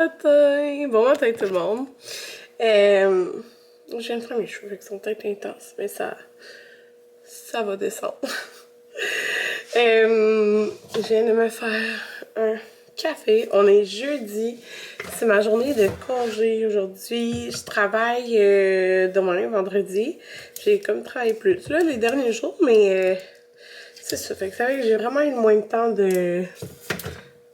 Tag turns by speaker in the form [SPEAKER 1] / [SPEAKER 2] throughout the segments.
[SPEAKER 1] Bon matin tout le monde. Je viens de faire mes cheveux, fait qu'ils sont peut-être intenses, mais ça va descendre. Je viens de me faire un café. On est jeudi. C'est ma journée de congé aujourd'hui. Je travaille demain, vendredi. J'ai comme travaillé plus là les derniers jours, mais c'est ça. Fait que ça fait que j'ai vraiment eu moins de temps de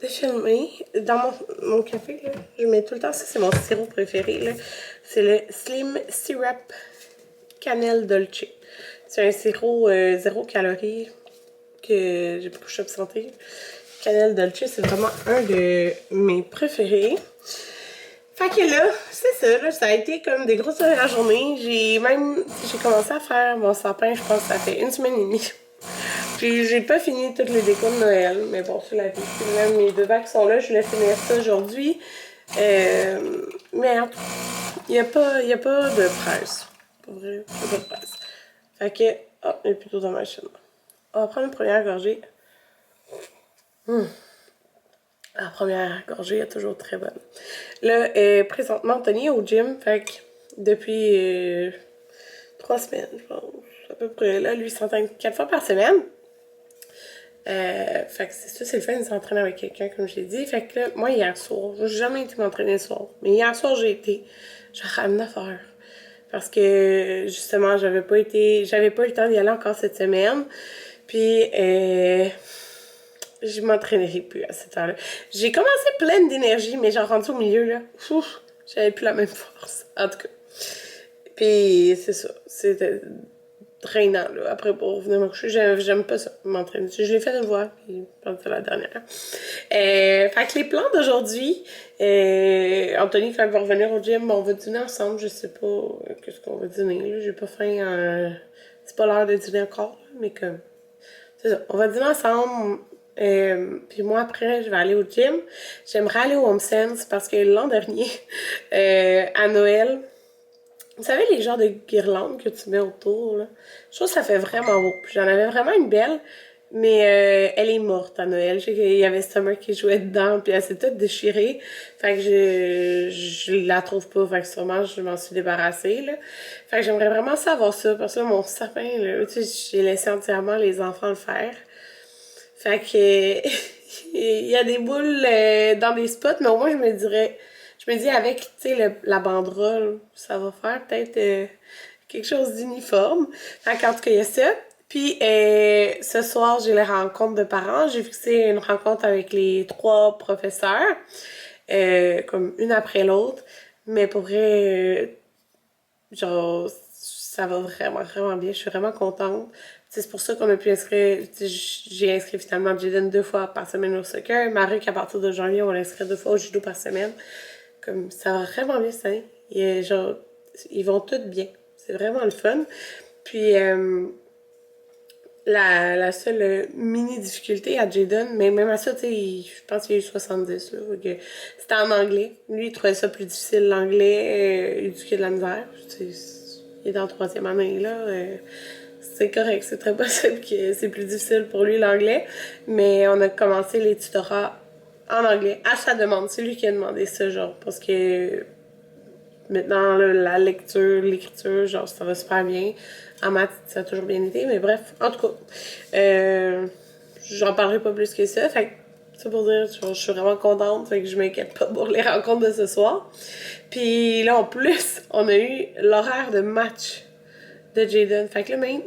[SPEAKER 1] filmer. Dans mon café, là, je mets tout le temps, ça c'est mon sirop préféré, là. C'est le Slim Syrup Cannelle Dolce. C'est un sirop 0 calories que j'ai beaucoup Shop Santé. Cannelle Dolce, c'est vraiment un de mes préférés. Fait que là, c'est ça, là, ça a été comme des grosses heures la journée. J'ai commencé à faire mon sapin, je pense que ça fait une semaine et demie. J'ai pas fini toutes les décos de Noël, mais bon, c'est la vie. Même mes deux bacs sont là, je voulais finir ça aujourd'hui. Mais en tout cas, il y a pas de presse. Pour vrai, il n'y a pas de presse. Fait que, oh, il est plutôt dans ma chaîne. On va prendre une première gorgée. La première gorgée est toujours très bonne. Là, présentement, Anthony est au gym, fait que depuis 3 semaines, je pense, à peu près. Là, lui, il s'entraîne 4 fois par semaine. Fait que c'est ça, c'est le fun de s'entraîner avec quelqu'un, comme j'ai dit. Fait que là, moi, hier soir, j'ai jamais été m'entraîner le soir. Mais hier soir, j'ai ramené à faire. Parce que, justement, j'avais pas eu le temps d'y aller encore cette semaine. Puis, je m'entraînerai plus à cette heure-là. J'ai commencé pleine d'énergie, mais genre rendu au milieu, là, ouf, j'avais plus la même force. En tout cas. Puis, c'est ça. C'était drainant, là. Après, pour venir me coucher, j'aime pas ça, m'entraîner. Je l'ai fait une fois, puis je pense que c'est la dernière. Fait que les plans d'aujourd'hui, Anthony, quand il va revenir au gym, on va dîner ensemble. Je sais pas qu'est-ce qu'on va dîner, là. J'ai pas faim. C'est pas l'heure de dîner encore, là, mais comme. C'est ça. On va dîner ensemble. Puis moi, après, je vais aller au gym. J'aimerais aller au Home Sense parce que l'an dernier, à Noël, vous savez, les genres de guirlandes que tu mets autour, là? Je trouve que ça fait vraiment beau. Puis j'en avais vraiment une belle, mais elle est morte à Noël. Je sais qu'il y avait Summer qui jouait dedans, puis elle s'est toute déchirée. Fait que je la trouve pas. Fait que sûrement, je m'en suis débarrassée, là. Fait que j'aimerais vraiment savoir ça, parce que là, mon sapin, là, tu sais, j'ai laissé entièrement les enfants le faire. Fait que il y a des boules dans des spots, mais au moins je me dis avec, tu sais, la banderole, ça va faire peut-être quelque chose d'uniforme. Fait qu'en tout cas, il y a ça. Puis ce soir, j'ai les rencontres de parents. J'ai fixé une rencontre avec les 3 professeurs, comme une après l'autre. Mais pour vrai, genre, ça va vraiment, vraiment bien. Je suis vraiment contente. C'est pour ça qu'on a pu inscrire. J'ai inscrit finalement Jaden 2 fois par semaine au soccer. Marie, à partir de janvier, on l'inscrit 2 fois au judo par semaine. Comme ça va vraiment bien ça. Et genre, ils vont tous bien. C'est vraiment le fun. Puis la seule mini difficulté à Jaden, mais même à ça, tu sais, je pense qu'il y a eu 70 là. C'était en anglais. Lui, il trouvait ça plus difficile l'anglais, il dit qu'il y a de la misère. Il est en 3e année là. C'est correct, c'est très possible que c'est plus difficile pour lui l'anglais. Mais on a commencé les tutorats en anglais à sa demande. C'est lui qui a demandé ça, genre, parce que maintenant, là, la lecture, l'écriture, genre, ça va super bien. En maths, ça a toujours bien été, mais bref, en tout cas, j'en parlerai pas plus que ça. Fait que, c'est pour dire, je suis vraiment contente, fait que je m'inquiète pas pour les rencontres de ce soir. Puis là, en plus, on a eu l'horaire de match de Jaden. Fait que là, même,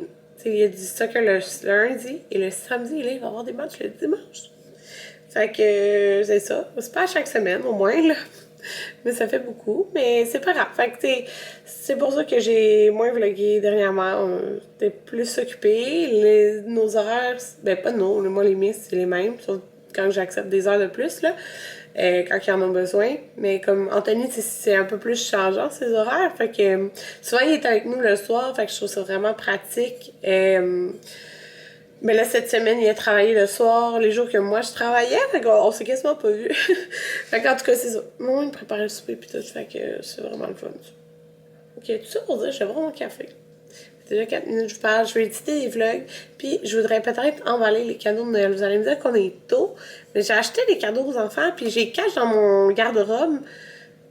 [SPEAKER 1] il y a du soccer le lundi et le samedi, là, il va y avoir des matchs le dimanche. Fait que c'est ça. C'est pas à chaque semaine, au moins, là. Mais ça fait beaucoup. Mais c'est pas grave. Fait que c'est pour ça que j'ai moins vlogué dernièrement. On était plus occupés. Nos horaires, ben pas nous, moi les miens, c'est les mêmes. Sauf quand j'accepte des heures de plus, là. Quand ils en ont besoin. Mais comme Anthony, c'est un peu plus changeant, ses horaires. Fait que souvent, il est avec nous le soir. Fait que je trouve ça vraiment pratique. Mais là, cette semaine, il a travaillé le soir, les jours que moi, je travaillais. Fait qu'on s'est quasiment pas vu. Fait qu'en tout cas, c'est ça. Moi, il me préparait le souper pis tout. Fait que c'est vraiment le fun. Ok, tout ça pour dire, j'ai vraiment mon café. déjà 4 minutes que je vous parle. Je vais éditer des vlogs. Puis je voudrais peut-être emballer les cadeaux de Noël. Vous allez me dire qu'on est tôt. Mais j'ai acheté des cadeaux aux enfants. Puis j'ai cache dans mon garde-robe.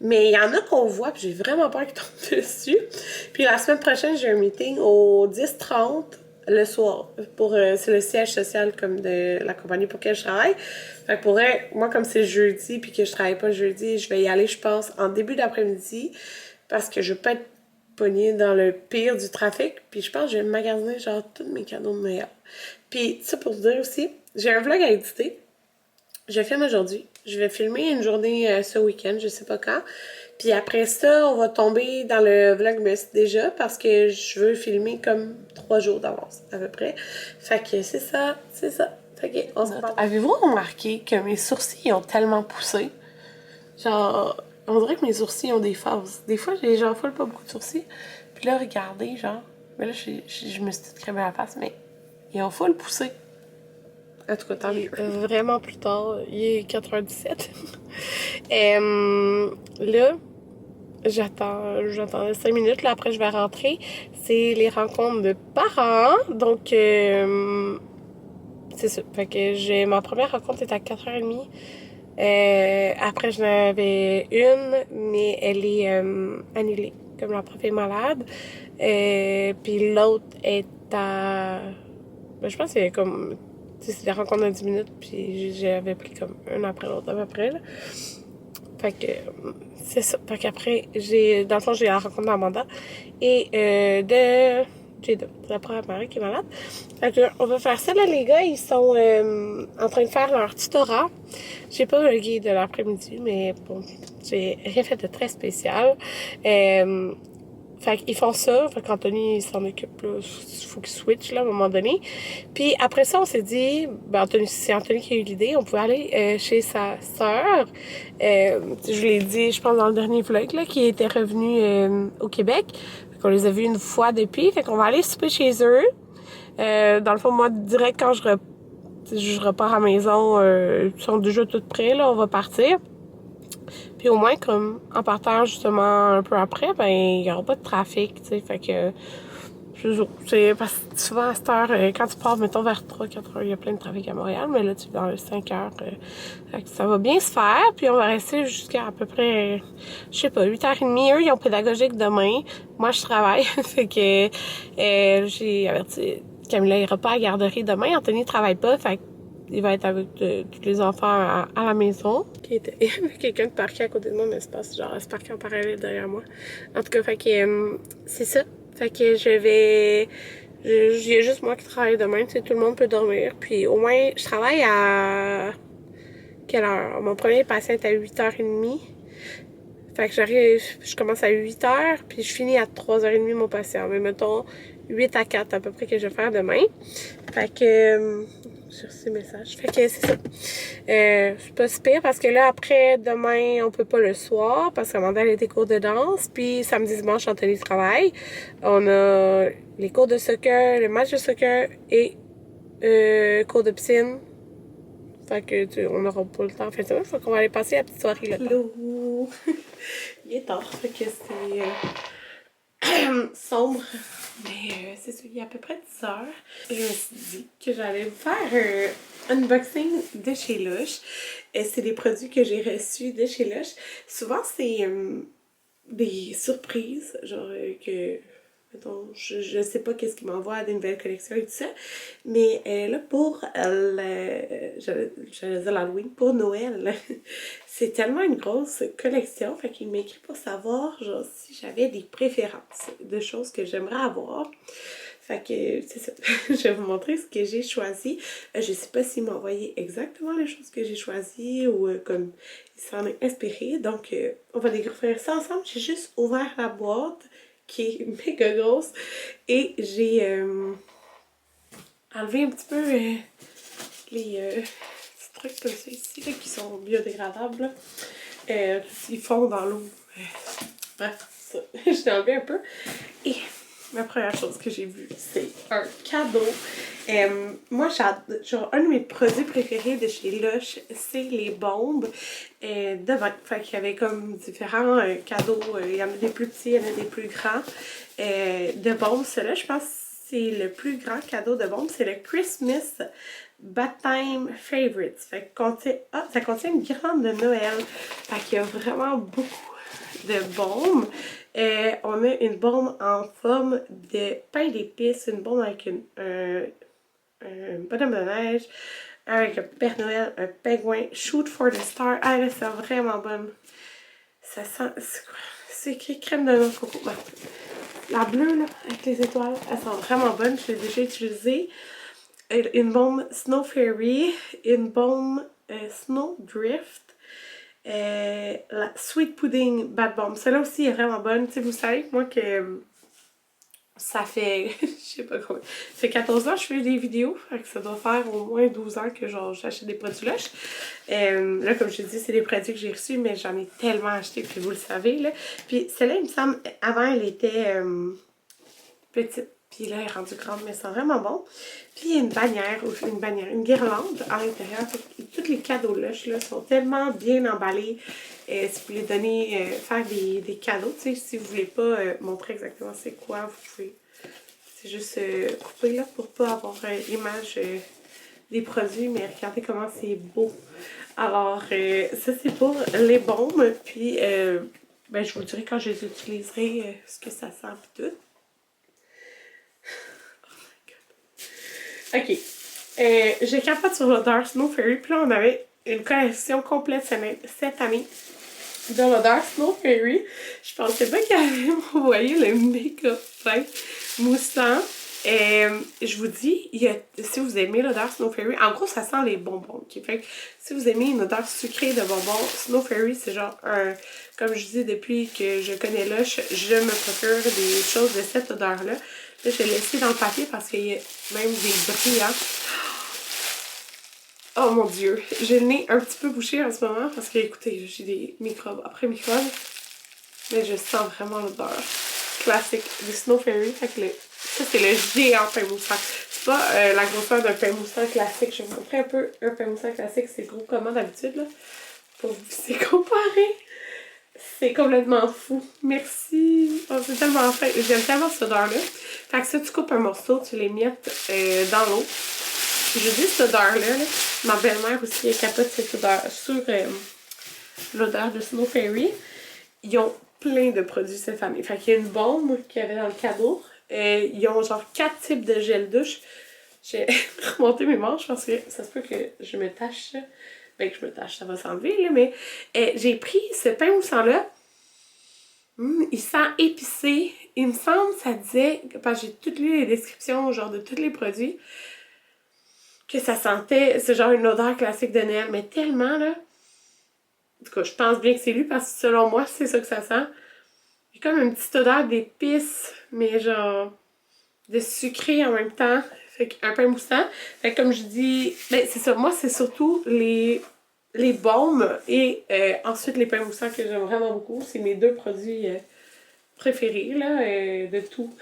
[SPEAKER 1] Mais il y en a qu'on voit. Puis j'ai vraiment peur qu'ils tombent dessus. Puis la semaine prochaine, j'ai un meeting au 10h30 le soir. C'est le siège social comme de la compagnie pour laquelle je travaille. Fait que pour elle, moi, comme c'est jeudi puis que je travaille pas jeudi, je vais y aller, je pense, en début d'après-midi. Parce que je peux être pognée dans le pire du trafic. Puis je pense que je vais magasiner genre tous mes cadeaux de Noël. Puis ça pour vous dire aussi, j'ai un vlog à éditer. Je filme aujourd'hui. Je vais filmer une journée ce week-end, je sais pas quand. Puis après ça, on va tomber dans le vlogmas déjà parce que je veux filmer comme 3 jours d'avance à peu près. Fait que c'est ça, c'est ça. Fait que on se reparle. Avez-vous remarqué que mes sourcils ont tellement poussé? Genre, on dirait que mes sourcils ont des phases. Des fois, j'ai genre full pas beaucoup de sourcils. Puis là, regardez, genre. Mais là, je me suis toute crémée la face, mais ils ont full poussé. En tout cas, tant mieux. Vraiment plus tard, il est 4h17. Là, j'attends 5 minutes. Là, après, je vais rentrer. C'est les rencontres de parents. Donc, c'est ça. Fait que ma première rencontre est à 4h30. Après, j'en avais une, mais elle est annulée. Comme la prof est malade. Puis l'autre est à... Ben, je pense que c'est comme... C'est des rencontres de 10 minutes, puis j'avais pris comme un après l'autre à peu près, là. Fait que c'est ça. Fait qu'après, dans le fond, j'ai la rencontre d'Amanda et de Jada, la première Marie qui est malade. Fait que on va faire ça, là, les gars. Ils sont en train de faire leur tutorat. J'ai pas vlogué de l'après-midi, mais bon, j'ai rien fait de très spécial. Fait qu'ils font ça, fait qu'Anthony s'en occupe, là, il faut qu'il switch, là, à un moment donné. Puis après ça, on s'est dit, ben c'est Anthony qui a eu l'idée, on pouvait aller chez sa sœur. Je l'ai dit, je pense, dans le dernier vlog, là, qui était revenu au Québec. Fait qu'on les a vus une fois depuis, fait qu'on va aller souper chez eux. Dans le fond, moi, direct quand je repars à la maison, ils sont déjà tous prêts, là, on va partir. Puis au moins, comme en partant justement un peu après, ben il n'y aura pas de trafic, tu sais. Fait que c'est parce que souvent à cette heure, quand tu pars, mettons vers 3-4 heures, il y a plein de trafic à Montréal, mais là, tu es dans les 5 heures. Fait que ça va bien se faire, puis on va rester jusqu'à à peu près, je sais pas, 8h30. Eux, ils ont pédagogique demain. Moi, je travaille. Fait que j'ai averti Camilla ira pas à la garderie demain. Anthony travaille pas, fait que il va être avec tous les enfants à la maison. Il y avait quelqu'un de parqué à côté de moi, mais c'est pas genre, c'est parqué en parallèle derrière moi. En tout cas, fait que c'est ça. Fait que il y a juste moi qui travaille demain, tu sais, tout le monde peut dormir. Puis au moins, je travaille à quelle heure? Mon premier patient est à 8h30. Fait que je commence à 8h, puis je finis à 3h30 mon patient. Mais mettons 8 à 4 à peu près que je vais faire demain. Fait que j'ai reçu ces messages. Fait que c'est ça. C'est pas si pire parce que là, après, demain, on peut pas le soir parce qu'Amanda, elle a des cours de danse. Puis samedi, dimanche, Anthony travaille. On a les cours de soccer, le match de soccer et cours de piscine. Fait que, on n'aura pas le temps en fin de semaine. Fait qu'on va aller passer la petite soirée là. Hello! Il est tard. Fait que c'est sombre. Mais c'est ça, il y a à peu près 10 heures. Je me suis dit que j'allais vous faire un unboxing de chez Lush. C'est des produits que j'ai reçus de chez Lush. Souvent, c'est des surprises, genre que... Mettons, je sais pas qu'est-ce qu'ils m'envoient des nouvelles collections et tout ça. Mais là, pour j'allais dire l'Halloween, pour Noël, c'est tellement une grosse collection. Fait qu'il m'écrit pour savoir genre si j'avais des préférences de choses que j'aimerais avoir. Fait que c'est ça. Je vais vous montrer ce que j'ai choisi. Je sais pas s'il m'a envoyé exactement les choses que j'ai choisies ou comme il s'en est inspiré. Donc on va découvrir ça ensemble. J'ai juste ouvert la boîte qui est méga grosse et j'ai enlevé un petit peu les petits trucs comme ça ici là, qui sont biodégradables. Ils fondent dans l'eau. Bref, ça. Je l'ai enlevé un peu. Et la première chose que j'ai vue, c'est un cadeau. Moi, genre, un de mes produits préférés de chez Lush, c'est les bombes de bain. Fait qu'il y avait comme différents cadeaux. Il y en a des plus petits, il y en a des plus grands. De bombes, celui-là, je pense que c'est le plus grand cadeau de bombes. C'est le Christmas Bath Time Favorites. Fait que ça contient une guirlande de Noël. Fait qu'il y a vraiment beaucoup de bombes. On a une bombe en forme de pain d'épices, une bombe avec un bonhomme de neige, avec un Père Noël, un pingouin, Shoot for the Star. Ah là, c'est vraiment bonne. Ça sent. C'est quoi? C'est écrit crème de noix de coco. Ben, la bleue, là, avec les étoiles, elle sent vraiment bonne. Je l'ai déjà utilisée. Une bombe Snow Fairy, une bombe Snow Drift. La Sweet Pudding Bad Bomb. Celle-là aussi est vraiment bonne. Tu sais, vous savez, moi, que ça fait, je sais pas combien, ça fait 14 ans que je fais des vidéos, fait que ça doit faire au moins 12 ans que genre j'achète des produits Lush. Là, comme je te dis, c'est des produits que j'ai reçus, mais j'en ai tellement acheté, puis vous le savez, là. Puis celle-là, il me semble, avant, elle était petite, puis là, elle est rendue grande, mais c'est vraiment bon. Puis il y a une guirlande à l'intérieur. Tous les cadeaux Lush, là, sont tellement bien emballés. Si vous voulez donner, faire des cadeaux, tu sais, si vous voulez pas montrer exactement c'est quoi, vous pouvez, c'est juste couper là pour pas avoir l'image des produits, mais regardez comment c'est beau. Alors, ça c'est pour les bombes, puis ben, je vous dirai quand je les utiliserai ce que ça sent et tout. Ok. Je capote sur l'odeur Snow Fairy, puis là on avait une collection complète cette année de l'odeur Snow Fairy. Je pensais pas qu'elle allait m'envoyer le méga fin moussant. Je vous dis, si vous aimez l'odeur Snow Fairy, en gros ça sent les bonbons. Okay? Fait que si vous aimez une odeur sucrée de bonbons, Snow Fairy c'est genre comme je dis depuis que je connais Lush, je me procure des choses de cette odeur-là. Là, je l'ai laissé dans le papier parce qu'il y a même des brillants. Oh mon dieu, j'ai le nez un petit peu bouché en ce moment parce que, écoutez, j'ai des microbes après microbes. Mais je sens vraiment l'odeur classique du Snow Fairy. Fait que ça, c'est le géant pain moussant. C'est pas la grosseur d'un pain moussant classique. Je vais vous montrer un peu un pain moussant classique. C'est gros comment d'habitude, là. Pour vous c'est comparer. C'est complètement fou. Merci. Oh, c'est tellement fin. J'aime tellement cette odeur-là. Fait que ça, tu coupes un morceau, tu les miettes dans l'eau. Je dis cette odeur-là, là. Ma belle-mère aussi, elle capote cette odeur sur l'odeur de Snow Fairy. Ils ont plein de produits cette année. Fait qu'il y a une bombe qu'il y avait dans le cadeau. Ils ont genre 4 types de gel douche. J'ai remonté mes manches parce que ça se peut que je me tâche. Ben que je me tâche, ça va s'enlever là, mais j'ai pris ce pain moussant-là. Il sent épicé. Il me semble, ça disait, parce que j'ai toutes lu les descriptions genre de tous les produits, que ça sentait, c'est genre une odeur classique de Noël, mais tellement là. En tout cas, je pense bien que c'est lui parce que selon moi, c'est ça que ça sent. J'ai comme une petite odeur d'épices, mais genre de sucré en même temps. Fait qu'un pain moussant. Fait que comme je dis, ben c'est ça. Moi, c'est surtout les baumes et ensuite les pains moussants que j'aime vraiment beaucoup. C'est mes deux produits préférés là, de tout.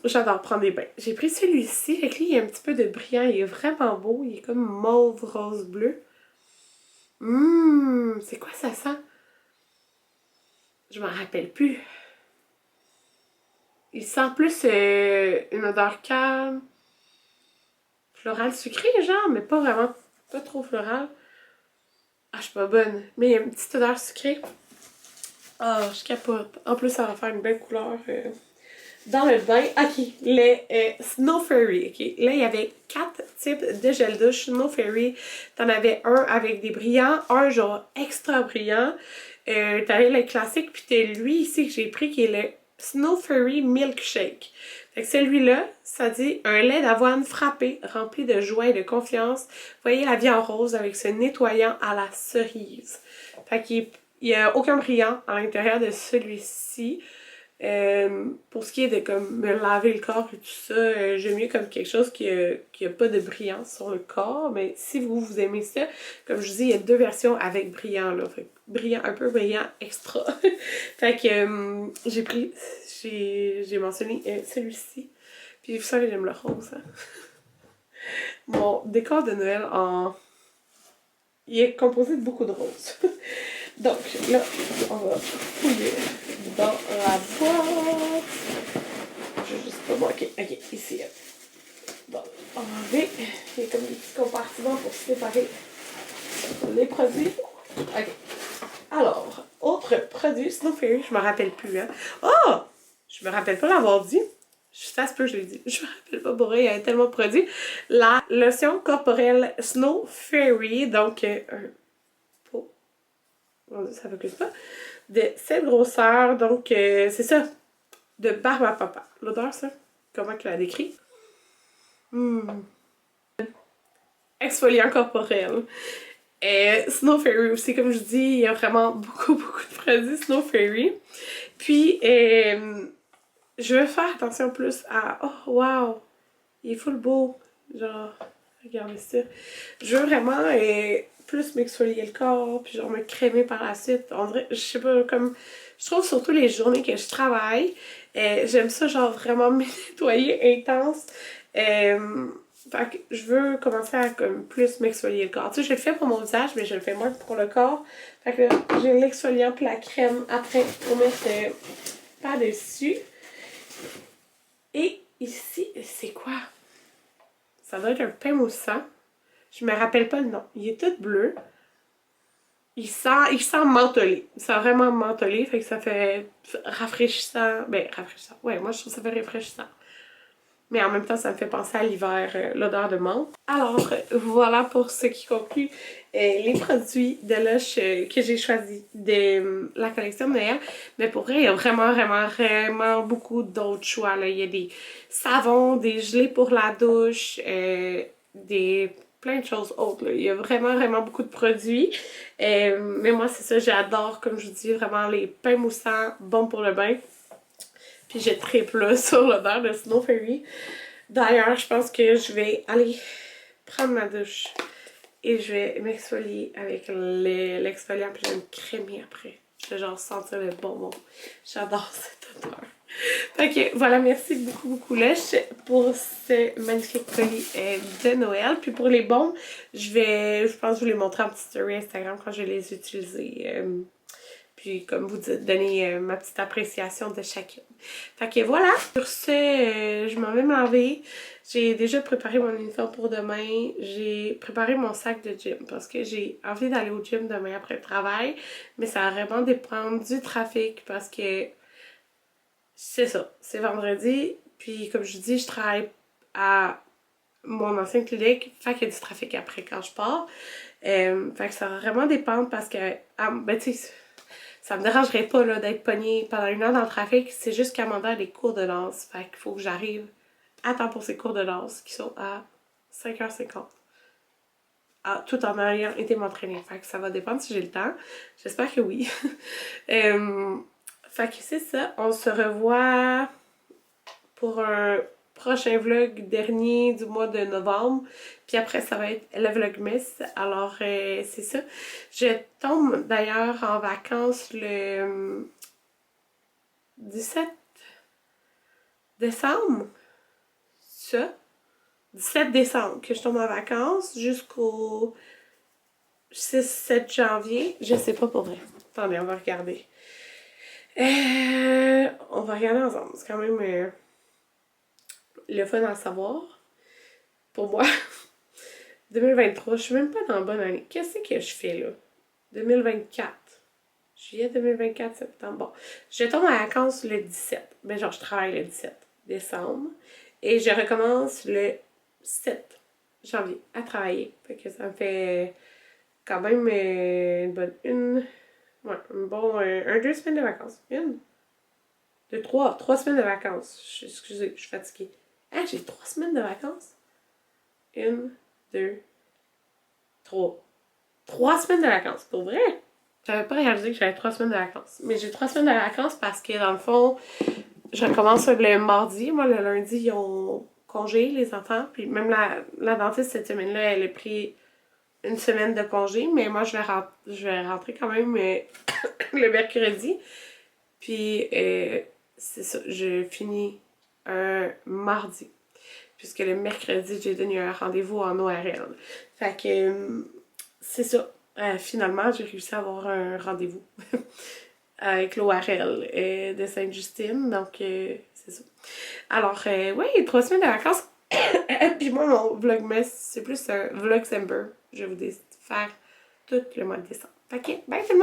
[SPEAKER 1] J'adore prendre des bains. J'ai pris celui-ci. Fait que lui, il y a un petit peu de brillant. Il est vraiment beau. Il est comme mauve, rose, bleu. C'est quoi ça sent? Je m'en rappelle plus. Il sent plus une odeur calme, florale sucrée, genre, mais pas vraiment, pas trop florale. Ah, je suis pas bonne. Mais il y a une petite odeur sucrée. Ah, je capote. En plus, ça va faire une belle couleur dans le bain. Ok, les Snow Fairy. Ok, là, il y avait 4 types de gel douche Snow Fairy. T'en avais un avec des brillants, un genre extra brillant. T'avais le classique, puis t'as lui ici que j'ai pris qui est le Snow Fairy Milkshake. Fait que celui-là, ça dit un lait d'avoine frappé, rempli de joie et de confiance. Voyez la vie en rose avec ce nettoyant à la cerise. Fait qu'il n'y a aucun brillant à l'intérieur de celui-ci. Pour ce qui est de comme me laver le corps et tout ça, j'aime mieux comme quelque chose qui a pas de brillant sur le corps. Mais si vous aimez ça, comme je dis, il y a 2 versions avec brillant là. Fait brillant, un peu brillant extra. Fait que j'ai mentionné celui-ci. Puis vous savez, j'aime le rose. Hein? Mon décor de Noël il est composé de beaucoup de roses. Donc là, on va fouiller dans la boîte. Je vais juste pas manquer. Ok, ici. Bon, on va enlever. Il y a comme des petits compartiments pour séparer les produits. Ok. Alors, autre produit, Snow Fairy, je me rappelle plus. Hein. Oh! Je me rappelle pas l'avoir dit. Ça se peut, je l'ai dit. Je me rappelle pas pour il y a tellement de produits. La lotion corporelle Snow Fairy, donc un pot. Ça ne plus pas. De cette grosseur, donc c'est ça. De barbe à papa. L'odeur, ça? Comment tu l'as décrit? Exfoliant corporel. Snow Fairy aussi, comme je dis, il y a vraiment beaucoup de produits Snow Fairy. Puis, je vais faire attention plus à... Oh, wow! Il est full beau. Genre, regardez ça. Je veux vraiment plus m'exfolier le corps, puis genre me crémer par la suite. On dirait, je sais pas, comme... Je trouve surtout les journées que je travaille, j'aime ça genre vraiment me nettoyer intense. Fait que je veux commencer à comme plus m'exfolier le corps. Tu sais, je le fais pour mon visage, mais je le fais moins pour le corps. Fait que j'ai l'exfoliant puis la crème après pour mettre par-dessus. Et ici, c'est quoi? Ça doit être un pain moussant. Je me rappelle pas le nom. Il est tout bleu. Il sent mentholé. Il sent vraiment mentholé. Fait que ça fait rafraîchissant. Ben, rafraîchissant. Ouais, moi je trouve que ça fait rafraîchissant. Mais en même temps, ça me fait penser à l'hiver, l'odeur de menthe. Alors, voilà pour ce qui conclut les produits de Lush que j'ai choisis de la collection de Noël. Mais pour vrai, il y a vraiment beaucoup d'autres choix. Là. Il y a des savons, des gelées pour la douche, plein de choses autres. Là. Il y a vraiment beaucoup de produits. Mais moi, c'est ça, j'adore, comme je vous dis, vraiment les pains moussants, bons pour le bain. Puis je triple là, sur l'odeur de Snow Fairy. D'ailleurs, je pense que je vais aller prendre ma douche et je vais m'exfolier avec l'exfoliant puis je vais me crémer après. Je vais genre sentir le bonbon. J'adore cette odeur. Fait que voilà, merci beaucoup Lush pour ce magnifique colis de Noël. Puis pour les bons, je pense que je vous les montrer en petite story Instagram quand je vais les utiliser. Puis, comme vous dites, donner ma petite appréciation de chacune. Fait que voilà. Sur ce, je m'en vais me laver. J'ai déjà préparé mon uniforme pour demain. J'ai préparé mon sac de gym parce que j'ai envie d'aller au gym demain après le travail. Mais ça va vraiment dépendre du trafic parce que c'est ça. C'est vendredi. Puis, comme je dis, je travaille à mon ancienne clinique. Fait qu'il y a du trafic après quand je pars. Fait que ça va vraiment dépendre parce que... ben, tu sais... Ça me dérangerait pas là, d'être pognée pendant 1 heure dans le trafic. C'est juste qu'Amanda a des cours de danse. Fait qu'il faut que j'arrive à temps pour ses cours de danse qui sont à 5h50. Tout en ayant été m'entraîner. Fait que ça va dépendre si j'ai le temps. J'espère que oui. Fait que c'est ça. On se revoit pour un prochain vlog dernier du mois de novembre. Puis après, ça va être le vlogmas. Alors, c'est ça. Je tombe d'ailleurs en vacances le 17 décembre. Ça. 17 décembre que je tombe en vacances jusqu'au 6-7 janvier. Je sais pas pour vrai. Attendez, on va regarder. On va regarder ensemble. C'est quand même... le fun à savoir. Pour moi, 2023, je suis même pas dans la bonne année. Qu'est-ce que je fais là? 2024. Juillet 2024, septembre. Bon, je tombe en vacances le 17. Ben genre, je travaille le 17 décembre. Et je recommence le 7 janvier à travailler. Fait que ça me fait quand même une bonne... un 2 semaines de vacances. 3 semaines de vacances. Excusez, je suis fatiguée. Ah, j'ai 3 semaines de vacances? 1, 2, 3. 3 semaines de vacances, pour vrai? J'avais pas réalisé que j'avais 3 semaines de vacances. Mais j'ai 3 semaines de vacances parce que, dans le fond, je recommence le mardi. Moi, le lundi, ils ont congé, les enfants. Puis même la dentiste, cette semaine-là, elle a pris une semaine de congé, mais moi, je vais rentrer quand même le mercredi. Puis, c'est ça, je finis un mardi. Puisque le mercredi, j'ai donné un rendez-vous en ORL. Fait que, c'est ça. Finalement, j'ai réussi à avoir un rendez-vous avec l'ORL de Sainte-Justine. Donc, c'est ça. Alors, ouais, 3 semaines de vacances. Puis moi, mon vlogmas, c'est plus un vlogsember. Je vais vous faire tout le mois de décembre. Fait que, bye tout le monde!